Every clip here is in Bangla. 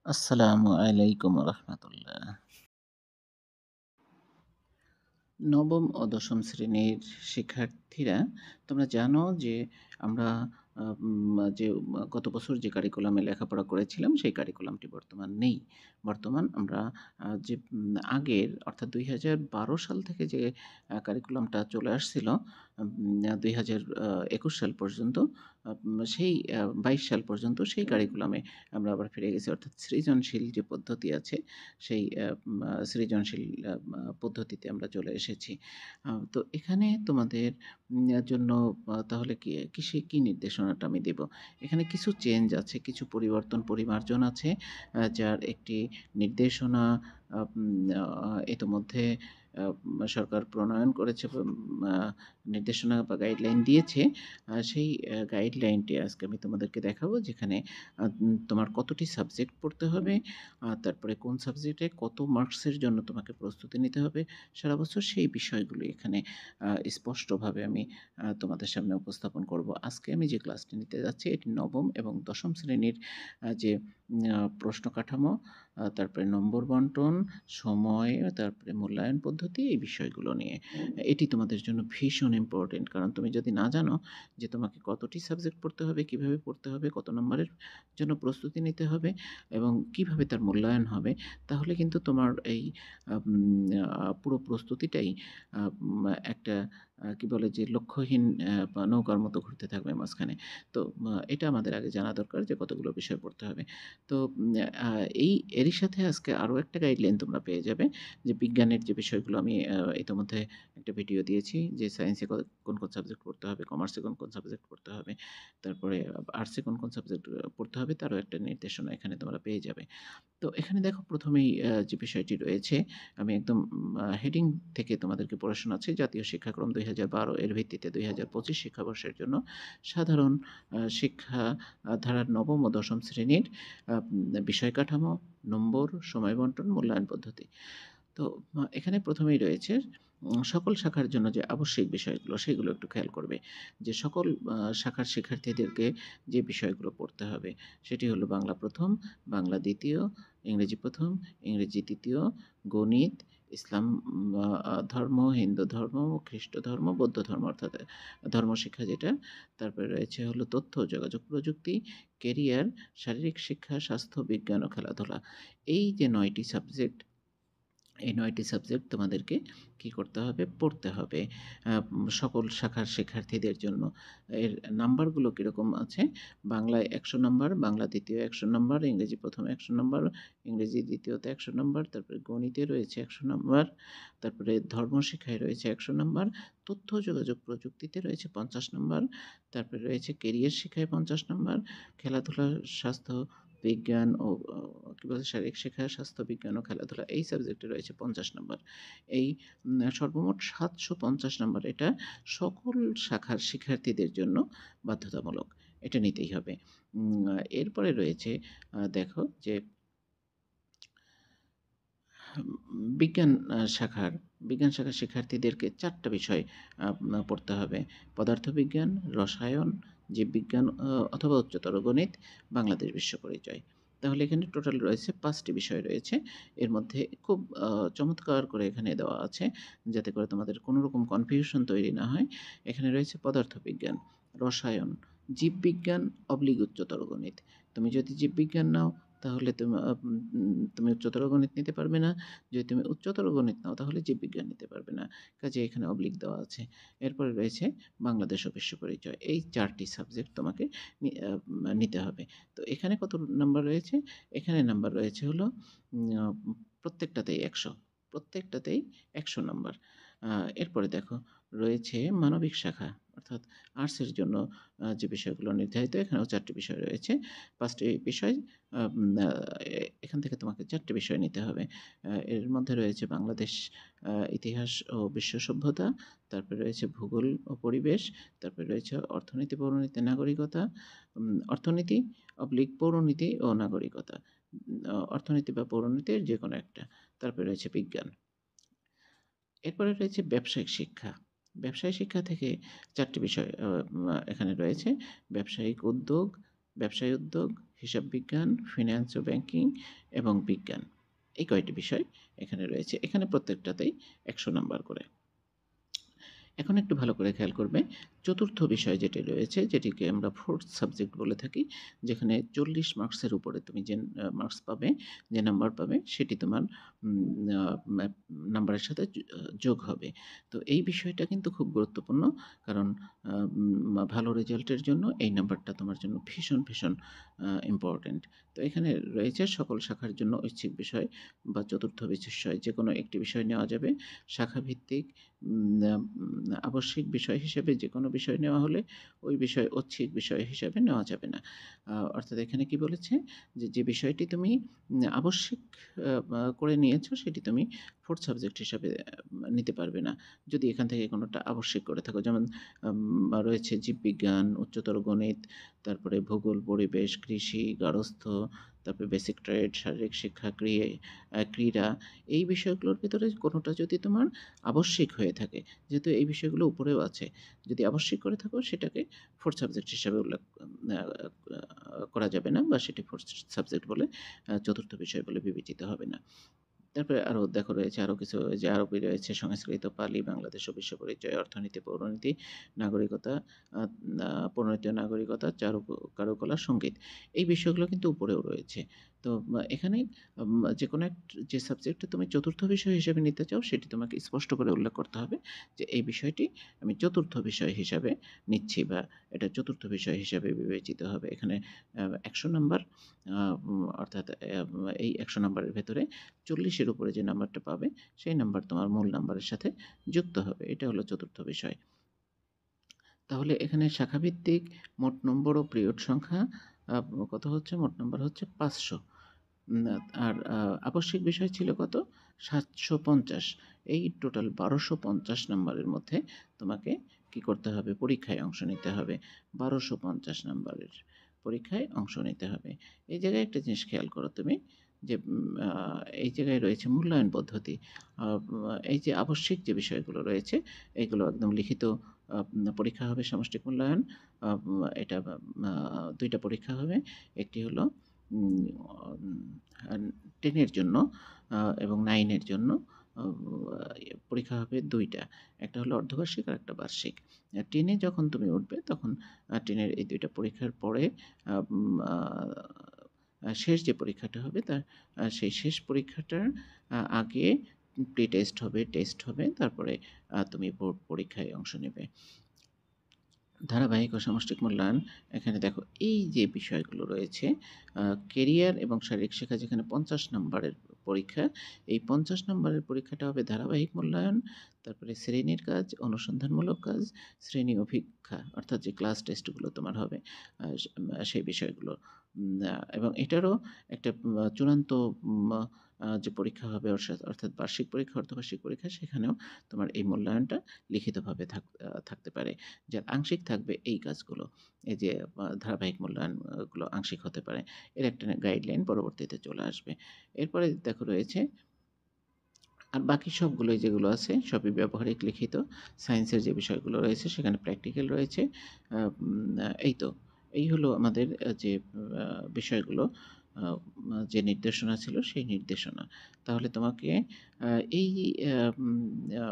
আসসালামু আলাইকুম রহমতুল্লাহ। নবম ও দশম শ্রেণীর শিক্ষার্থীরা, তোমরা জানো যে আমরা গত বছর যে কারিকুলামে লেখাপড়া করেছিলাম সেই কারিকুলামটি বর্তমান নেই। বর্তমান আমরা আগের অর্থাৎ ২০১২ সাল থেকে যে কারিকুলামটা চলে আসছিল ২০২১ সাল পর্যন্ত, সেই ২২ সাল পর্যন্ত সেই কারিকুলামে আমরা আবার ফিরে গেছি। অর্থাৎ সৃজনশীল যে পদ্ধতি আছে সেই সৃজনশীল পদ্ধতিতে আমরা চলে এসেছি। তো এখানে তোমাদের জন্য তাহলে কি নির্দেশনাটা আমি দেব? এখানে কিছু চেঞ্জ আছে, কিছু পরিবর্তন পরিমার্জন আছে, যার একটি নির্দেশনা ইতোমধ্যে সরকার প্রণয়ন করেছে, আ নির্দেশনা বা গাইডলাইন দিয়েছে। সেই গাইডলাইনটি আজকে আমি তোমাদেরকে দেখাবো, যেখানে তোমার কতটি সাবজেক্ট পড়তে হবে, তারপরে কোন সাবজেক্টে কত মার্কসের জন্য তোমাকে প্রস্তুতি নিতে হবে সারা বছর, সেই বিষয়গুলো এখানে স্পষ্টভাবে আমি তোমাদের সামনে উপস্থাপন করব। আজকে আমি যে ক্লাসটি নিতে যাচ্ছি এটি নবম এবং দশম শ্রেণীর যে প্রশ্ন কাঠামো, তারপরে নম্বর বন্টন, সময়, তারপরে মূল্যায়ন পদ্ধতি, এই বিষয়গুলো নিয়ে। এটি তোমাদের জন্য ভীষণ ইম্পর্টেন্ট, কারণ তুমি যদি না জানো যে তোমাকে কতটি সাবজেক্ট পড়তে হবে, কিভাবে পড়তে হবে, কত নম্বরের জন্য প্রস্তুতি নিতে হবে এবং কিভাবে তার মূল্যায়ন হবে, তাহলে কিন্তু তোমার এই পুরো প্রস্তুতিটাই একটা কি বলে যে লক্ষ্যহীন বা নৌকার মতো ঘুরতে থাকবে মাঝখানে। তো এটা আমাদের আগে জানা দরকার যে কতগুলো বিষয় পড়তে হবে। তো এরই সাথে আজকে আরও একটা গাইডলাইন তোমরা পেয়ে যাবে, যে বিজ্ঞানের যে বিষয়গুলো আমি ইতিমধ্যে একটা ভিডিও দিয়েছি, যে সায়েন্সে কোন সাবজেক্ট পড়তে হবে, কমার্সে কোন সাবজেক্ট পড়তে হবে, তারপরে আর্টসে কোন সাবজেক্ট পড়তে হবে, তারও একটা নির্দেশনা এখানে তোমরা পেয়ে যাবে। তো এখানে দেখো, প্রথমেই যে বিষয়টি রয়েছে, আমি একদম হেডিং থেকে তোমাদেরকে পড়ে শোনাচ্ছি। জাতীয় শিক্ষাক্রম ২০১২ এর ভিত্তিতে ২০২৫ শিক্ষাবর্ষের জন্য সাধারণ শিক্ষা ধারার নবম ও দশম শ্রেণীর বিষয় কাঠামো, নম্বর, সময় বন্টন, মূল্যায়ন পদ্ধতি। তো এখানে প্রথমেই রয়েছে সকল শাখার জন্য যে আবশ্যিক বিষয়গুলো, সেগুলো একটু খেয়াল করবে। যে সকল শাখার শিক্ষার্থীদেরকে যে বিষয়গুলো পড়তে হবে, সেটি হলো বাংলা প্রথম, বাংলা দ্বিতীয়, ইংরেজি প্রথম, ইংরেজি তৃতীয়, গণিত, ইসলাম ধর্ম, হিন্দু ধর্ম, খ্রিস্ট ধর্ম, বৌদ্ধ ধর্ম, অর্থাৎ ধর্মশিক্ষা যেটা। তারপরে রয়েছে হলো তথ্য ও যোগাযোগ প্রযুক্তি, কেরিয়ার, শারীরিক শিক্ষা, স্বাস্থ্য, বিজ্ঞান ও খেলাধুলা। এই যে ৯ টি সাবজেক্ট, এই ৯ টি সাবজেক্ট তোমাদেরকে কি করতে হবে? পড়তে হবে সকল শাখার শিক্ষার্থীদের জন্য। এর নাম্বারগুলো কীরকম আছে? বাংলায় ১০০ নাম্বার, বাংলা দ্বিতীয় ১০০ নাম্বার, ইংরেজি প্রথম ১০০ নাম্বার, ইংরেজি দ্বিতীয়তে ১০০ নাম্বার, তারপরে গণিতে রয়েছে ১০০ নাম্বার, তারপরে ধর্মশিক্ষায় রয়েছে ১০০ নাম্বার, তথ্য যোগাযোগ প্রযুক্তিতে রয়েছে ৫০ নাম্বার, তারপরে রয়েছে কেরিয়ার শিক্ষায় ৫০ নাম্বার, খেলাধুলা, স্বাস্থ্য, বিজ্ঞান ও কি বলে শারীরিক শিক্ষা, স্বাস্থ্য, বিজ্ঞান ও খেলাধুলা, এই সাবজেক্টে রয়েছে ৫০ নাম্বার। এই সর্বমোট ৭৫০ নাম্বার। এটা সকল শাখার শিক্ষার্থীদের জন্য বাধ্যতামূলক। এটা নিতেই হবে। এরপরে রয়েছে, দেখো যে বিজ্ঞান বিজ্ঞান শাখার শিক্ষার্থীদেরকে ৪ টা বিষয় পড়তে হবে। পদার্থবিজ্ঞান, রসায়ন, জীববিজ্ঞান অথবা উচ্চতর গণিত, বাংলাদেশ বিশ্ব পরিচয়। তাহলে এখানে টোটাল রয়েছে ৫ টি বিষয় রয়েছে। এর মধ্যে খুব চমৎকার করে এখানে দেওয়া আছে, যাতে করে তোমাদের কোনো রকম কনফিউশন তৈরি না হয়। এখানে রয়েছে পদার্থবিজ্ঞান, রসায়ন, জীববিজ্ঞান / উচ্চতর গণিত। তুমি যদি জীববিজ্ঞান নাও, তাহলে তুমি উচ্চতর গণিত নিতে পারবে না। যদি তুমি উচ্চতর গণিত নাও, তাহলে জীববিজ্ঞান নিতে পারবে না। কাজেই এখানে অবলিক দেওয়া আছে। এরপরে রয়েছে বাংলাদেশ ও বিশ্ব পরিচয়। এই ৪ টি সাবজেক্ট তোমাকে নিতে হবে। তো এখানে কত নাম্বার রয়েছে? এখানে নাম্বার রয়েছে হলো প্রত্যেকটাতেই ১০০, প্রত্যেকটাতেই ১০০ নাম্বার। আ এরপরে দেখো, রয়েছে মানবিক শাখা, অর্থাৎ আর্টসের জন্য যে বিষয়গুলো নির্ধারিত, এখানেও ৪ টি বিষয় রয়েছে। ৫ টি বিষয়, আম আ এখান থেকে তোমাকে ৪ টি বিষয় নিতে হবে। এর মধ্যে রয়েছে বাংলাদেশ, ইতিহাস ও বিশ্ব সভ্যতা, তারপরে রয়েছে ভূগোল ও পরিবেশ, তারপরে রয়েছে অর্থনীতি, পৌরনীতি, নাগরিকতা, অর্থনীতি/ পৌরনীতি ও নাগরিকতা। অর্থনীতি বা পৌরনীতির যেকোনো একটা। তারপরে রয়েছে বিজ্ঞান। এরপরে রয়েছে ব্যবসায়িক শিক্ষা। ব্যবসায়িক শিক্ষা থেকে ৪ টি বিষয় এখানে রয়েছে। ব্যবসায়িক উদ্যোগ, ব্যবসায় উদ্যোগ, হিসাব বিজ্ঞান, ফিন্যান্স ও ব্যাংকিং এবং বিজ্ঞান। এই কয়টি বিষয় এখানে রয়েছে। এখানে প্রত্যেকটাতেই ১০০ নাম্বার করে। এখন একটু ভালো করে খেয়াল করবে, চতুর্থ বিষয় যেটি রয়েছে, যেটিকে আমরা ফোর্থ সাবজেক্ট বলে থাকি, যেখানে ৪০ মার্কসের উপরে তুমি যে মার্কস পাবে, যে নাম্বার পাবে, সেটি তোমার নাম্বারের সাথে যোগ হবে। তো এই বিষয়টা কিন্তু খুব গুরুত্বপূর্ণ, কারণ ভালো রেজাল্টের জন্য এই নাম্বারটা তোমার জন্য ভীষণ ভীষণ ইম্পর্টেন্ট। তো এখানে রয়েছে সকল শাখার জন্য ঐচ্ছিক বিষয় বা চতুর্থ বিষয় যে কোনো একটি বিষয় নেওয়া যাবে। শাখাভিত্তিক আবশ্যিক বিষয় হিসেবে যে কোনো বিষয় নেওয়া হলে ওই বিষয় ঐচ্ছিক বিষয় হিসাবে নেওয়া যাবে না। অর্থাৎ এখানে কি বলেছে, যে বিষয়টি তুমি আবশ্যিক করে নিয়েছো, সেটি তুমি ফোর্থ সাবজেক্ট হিসাবে নিতে পারবে না। যদি এখান থেকে কোনোটা আবশ্যিক করে থাকো, যেমন রয়েছে জীববিজ্ঞান, উচ্চতর গণিত, তারপরে ভূগোল, পরিবেশ, কৃষি, গার্হস্থ্য, তারপরে বেসিক ট্রেড, শারীরিক শিক্ষা, ক্রীড়া, এই বিষয়গুলোর ভিতরে কোনোটা যদি তোমার আবশ্যিক হয়ে থাকে, যেহেতু এই বিষয়গুলো উপরেও আছে, যদি আবশ্যিক করে থাকো, সেটাকে ফোর্থ সাবজেক্ট হিসাবে উল্লেখ করা যাবে না, বা সেটি ফোর্থ সাবজেক্ট বলে, চতুর্থ বিষয় বলে বিবেচিত হবে না। তারপরে আরও দেখো রয়েছে আরও কিছু, যে আরবি রয়েছে, সংস্কৃত, পালি, বাংলাদেশ ও বিশ্ব পরিচয়, অর্থনীতি, পৌরনীতি, নাগরিকতা, আ আ পরিণতি ও নাগরিকতা, কারুকলা, সংগীত। এই বিষয়গুলো কিন্তু উপরেও রয়েছে। তো এখানে যেকোনো যে সাবজেক্টটা তুমি চতুর্থ বিষয় হিসেবে নিতে চাও, সেটি তোমাকে স্পষ্ট করে উল্লেখ করতে হবে যে এই বিষয়টি আমি চতুর্থ বিষয় হিসাবে নিচ্ছি, বা এটা চতুর্থ বিষয় হিসাবে বিবেচিত হবে। এখানে ১০০ নাম্বার, অর্থাৎ এই ১০০ নাম্বারের ভেতরে ৪০ এর উপরে যে নাম্বারটা পাবে, সেই নাম্বার তোমার মূল নাম্বারের সাথে যুক্ত হবে। এটা হলো চতুর্থ বিষয়। তাহলে এখানে শাখাভিত্তিক মোট নম্বর ও পিরিয়ড সংখ্যা আ কত হচ্ছে? মোট নাম্বার হচ্ছে ৫০০। আর আবশ্যিক বিষয় ছিল কত? ৭৫০। এই টোটাল ১২৫০ নাম্বারের মধ্যে তোমাকে কি করতে হবে? পরীক্ষায় অংশ নিতে হবে। ১২৫০ নাম্বারের পরীক্ষায় অংশ নিতে হবে। এই জায়গায় একটা জিনিস খেয়াল করো তুমি, যে এই জায়গায় রয়েছে মূল্যায়ন পদ্ধতি। আ এই যে আবশ্যিক যে বিষয়গুলো রয়েছে, এগুলো একদম লিখিত পরীক্ষা হবে, সামষ্টিক মূল্যায়ন। এটা ২ টা পরীক্ষা হবে। একটি হলো উম আ 10 এর জন্য এবং 9 এর জন্য আ পরীক্ষা হবে ২ টা। একটা হলো অর্ধবার্ষিক, আরেকটা বার্ষিক। 10 এ যখন তুমি উঠবে, তখন 10 এর এই ২ টা পরীক্ষার পরে উম আ শেষ যে পরীক্ষাটা হবে, তার সেই শেষ পরীক্ষাটার আগে প্রি টেস্ট হবে, টেস্ট হবে। তারপরে তুমি বোর্ড পরীক্ষায় অংশ নেবে। ধারাবাহিক ও সামষ্টিক মূল্যায়ন, এখানে দেখো এই যে বিষয়গুলো রয়েছে, কেরিয়ার এবং শারীরিক শিক্ষা, যেখানে ৫০ নম্বরের পরীক্ষা, এই ৫০ নম্বরের পরীক্ষাটা হবে ধারাবাহিক মূল্যায়ন, তারপরে শ্রেণীর কাজ, অনুসন্ধানমূলক কাজ, শ্রেণী অভিক্ষা, অর্থাৎ যে ক্লাস টেস্টগুলো তোমার হবে, সেই বিষয়গুলো। এবং এটারও একটা চূড়ান্ত উম যে পরীক্ষা হবে, অর্থাৎ বার্ষিক পরীক্ষা, অর্ধবার্ষিক পরীক্ষা, সেখানেও তোমার এই মূল্যায়নটা লিখিতভাবে থাকতে পারে। যার আংশিক থাকবে এই কাজগুলো। এই যে ধারাবাহিক মূল্যায়ন গুলো আংশিক হতে পারে। এর একটা গাইডলাইন পরবর্তীতে চলে আসবে। এরপরে দেখো রয়েছে, আর বাকি সবগুলোই যেগুলো আছে, সবই ব্যবহারিক লিখিত। সায়েন্সের যে বিষয়গুলো রয়েছে, সেখানে প্র্যাকটিক্যাল রয়েছে। এই তো। এই হলো আমাদের যে বিষয়গুলো, আ যে নির্দেশনা ছিল, সেই নির্দেশনা। তাহলে তোমাকে আ এই আ উম আ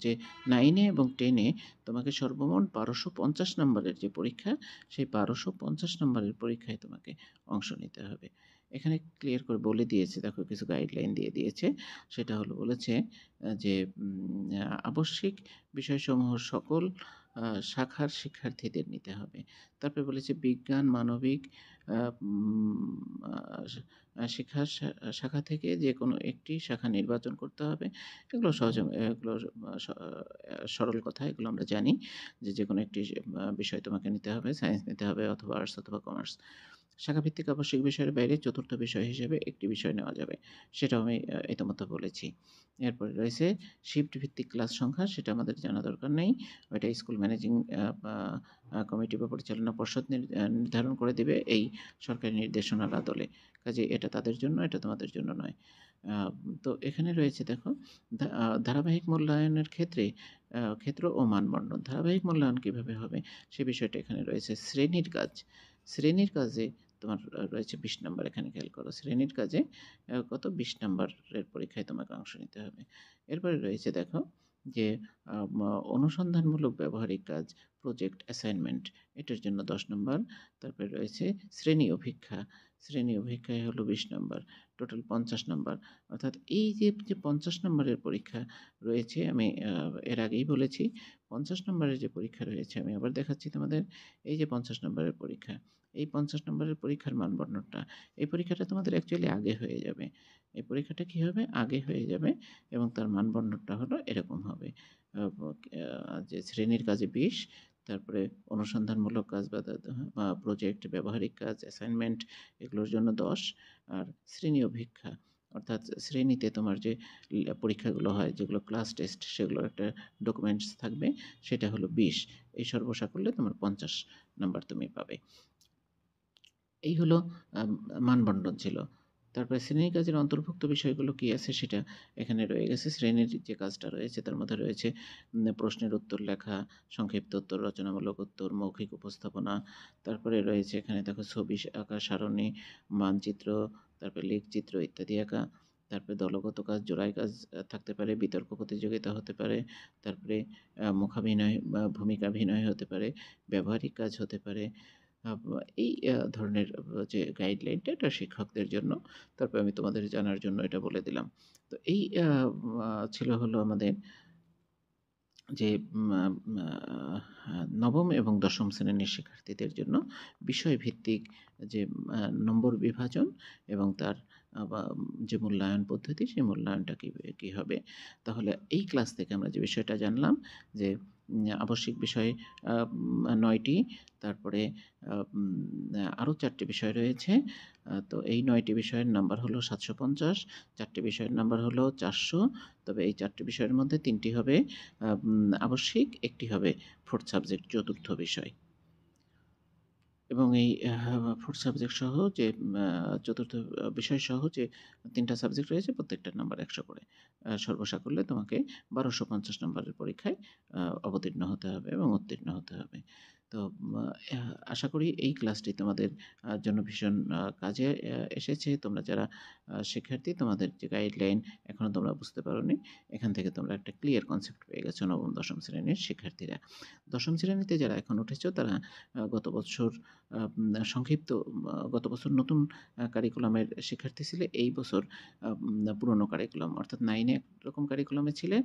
যে 9 এ এবং 10 এ তোমাকে সর্বমোট ১২৫০ নম্বরের যে পরীক্ষা, সেই ১২৫০ নম্বরের পরীক্ষায় তোমাকে অংশ নিতে হবে। এখানে ক্লিয়ার করে বলে দিয়েছে, দেখো কিছু গাইডলাইন দিয়ে দিয়েছে। সেটা হলো, বলেছে যে আবশ্যিক বিষয়সমূহ সকল আ শাখার শিক্ষার্থীদের নিতে হবে। তারপরে বলেছে বিজ্ঞান, মানবিক আ উম আ শিক্ষা শাখা থেকে যেকোনো একটি শাখা নির্বাচন করতে হবে। এগুলো সহজে, এগুলো সরল কথা, এগুলো আমরা জানি, যে যেকোনো একটি বিষয় তোমাকে নিতে হবে। সায়েন্স নিতে হবে, অথবা আর্টস, অথবা কমার্স। শাখাভিত্তিক আবশ্যিক বিষয়ের বাইরে চতুর্থ বিষয় হিসেবে একটি বিষয় নেওয়া যাবে। সেটাও আমি ইতিমধ্যে বলেছি। এরপরে রয়েছে শিফট ভিত্তিক ক্লাস সংখ্যা, সেটা আমাদের জানা দরকার নেই। ওইটা স্কুল ম্যানেজিং কমিটি বা পরিচালনা পর্ষদ নির্ধারণ করে দিবে এই সরকারি নির্দেশনার আদলে। কাজেই এটা তাদের জন্য, এটা তোমাদের জন্য নয়। আ তো এখানে রয়েছে, দেখো, ধারাবাহিক মূল্যায়নের ক্ষেত্র ও মানবন্টন। ধারাবাহিক মূল্যায়ন কিভাবে হবে, সে বিষয়টা এখানে রয়েছে। শ্রেণীর কাজ। শ্রেণীর কাজে তোমার রয়েছে 20 নাম্বার, এখানে খেয়াল করো। শ্রেণীর কাজে কত 20 নাম্বারের পরীক্ষায় তোমাকে অংশ নিতে হবে। এরপরে রয়েছে দেখো যে অনুসন্ধানমূলক ব্যবহারিক কাজ, প্রজেক্ট, অ্যাসাইনমেন্ট, এটার জন্য 10 নাম্বার। তারপরে রয়েছে শ্রেণী অভিক্ষা। শ্রেণী অভিক্ষায় হলো 20 নাম্বার, টোটাল 50 নাম্বার। অর্থাৎ এই যে 50 নাম্বারের পরীক্ষা রয়েছে, আমি এর আগেই বলেছি 50 নাম্বারের যে পরীক্ষা রয়েছে, আমি আবার দেখাচ্ছি তোমাদের। এই যে 50 নাম্বারের পরীক্ষা, এই 50 নাম্বারের পরীক্ষার মানবন্টনটা, এই পরীক্ষাটা তোমাদের অ্যাকচুয়ালি আগে হয়ে যাবে। এই পরীক্ষাটা কি হবে? আগে হয়ে যাবে এবং তার মানবন্টনটা হলো এরকম হবে। যে শ্রেণীর কাজে 20, তারপরে অনুসন্ধানমূলক কাজ বা প্রজেক্ট, ব্যবহারিক কাজ, অ্যাসাইনমেন্ট, এগুলোর জন্য 10। আর শ্রেণী অভিক্ষা, অর্থাৎ শ্রেণীতে তোমার যে পরীক্ষাগুলো হয়, যেগুলো ক্লাস টেস্ট, সেগুলোর একটা ডকুমেন্টস থাকবে, সেটা হলো 20। এই সর্বসাকুল্যে তোমার 50 নাম্বার তুমি পাবে। এই হলো মানবন্টন ছিল। তারপরে শ্রেণীর কাজের অন্তর্ভুক্ত বিষয়গুলো কি আছে সেটা এখানে রয়ে গেছে। শ্রেণীর যে কাজটা রয়েছে তার মধ্যে রয়েছে প্রশ্নের উত্তর লেখা, সংক্ষিপ্ত উত্তর, রচনামূলক উত্তর, মৌখিক উপস্থাপনা। তারপরে রয়েছে এখানে দেখো ছবি আঁকা, সারণী, মানচিত্র, তারপরে লেখচিত্র ইত্যাদি আঁকা। তারপরে দলগত কাজ, জোড়ায় কাজ থাকতে পারে, বিতর্ক প্রতিযোগিতা হতে পারে, তারপরে মূকাভিনয় বা ভূমিকাভিনয় হতে পারে, ব্যবহারিক কাজ হতে পারে। আব এই ধরনের যে গাইডলাইনটা, এটা শিক্ষকদের জন্য। তারপরে আমি তোমাদের জানার জন্য এটা বলে দিলাম। তো এই ছিল হলো আমাদের যে নবম এবং দশম শ্রেণীর শিক্ষার্থীদের জন্য বিষয়ভিত্তিক যে নম্বর বিভাজন এবং তার যে মূল্যায়ন পদ্ধতি, সেই মূল্যায়নটা কী হবে। তাহলে এই ক্লাস থেকে আমরা যে বিষয়টা জানলাম যে আবশ্যিক বিষয় 9টি, তারপরে আরও 4টি বিষয় রয়েছে। তো এই 9টি বিষয়ের নাম্বার হলো 750, 4টি বিষয়ের নাম্বার হলো 400। তবে এই 4টি বিষয়ের মধ্যে 3টি হবে আবশ্যিক, একটি হবে ফোর্থ সাবজেক্ট, চতুর্থ বিষয়। এবং এই ফোর্থ সাবজেক্ট সহ যে চতুর্থ বিষয় সহ যে 3টা সাবজেক্ট রয়েছে, প্রত্যেকটার নাম্বার 100 করে। সর্বসাকুল্যে তোমাকে 1250 নাম্বারের পরীক্ষায় অবতীর্ণ হতে হবে এবং উত্তীর্ণ হতে হবে। তো আশা করি এই ক্লাসটি তোমাদের জন্য ভীষণ কাজে এসেছে। তোমরা যারা শিক্ষার্থী, তোমাদের যে গাইডলাইন এখনও তোমরা বুঝতে পারোনি, এখান থেকে তোমরা একটা ক্লিয়ার কনসেপ্ট পেয়ে গেছো নবম দশম শ্রেণীর শিক্ষার্থীরা। দশম শ্রেণীতে যারা এখন উঠেছো, তারা গত বছর সংক্ষিপ্ত গত বছর নতুন কারিকুলামের শিক্ষার্থী ছিলে। এই বছর পুরনো কারিকুলাম, অর্থাৎ 9 এ একরকম কারিকুলামে ছিলে,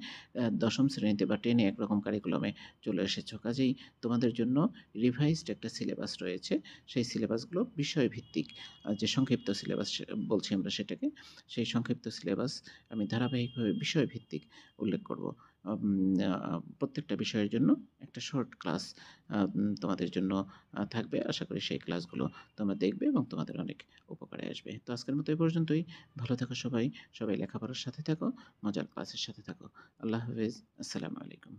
দশম শ্রেণীতে বা 10 এ একরকম কারিকুলামে চলে এসেছো। কাজেই তোমাদের জন্য রিভাইজড একটা সিলেবাস রয়েছে। সেই সিলেবাসগুলো বিষয়ভিত্তিক, যে সংক্ষিপ্ত সিলেবাস বলছি আমরা সেটাকে, সেই সংক্ষিপ্ত সিলেবাস আমি ধারাবাহিকভাবে বিষয়ভিত্তিক উল্লেখ করব। প্রত্যেকটা বিষয়ের জন্য একটা শর্ট ক্লাস তোমাদের জন্য থাকবে। আশা করি সেই ক্লাসগুলো তোমরা দেখবে এবং তোমাদের অনেক উপকারে আসবে। তো আজকের মতো এই পর্যন্তই। ভালো থাকো সবাই, সবাই লেখাপড়ার সাথে থাকো, মজার ক্লাসের সাথে থাকো। আল্লাহ হাফেজ, আসসালামু আলাইকুম।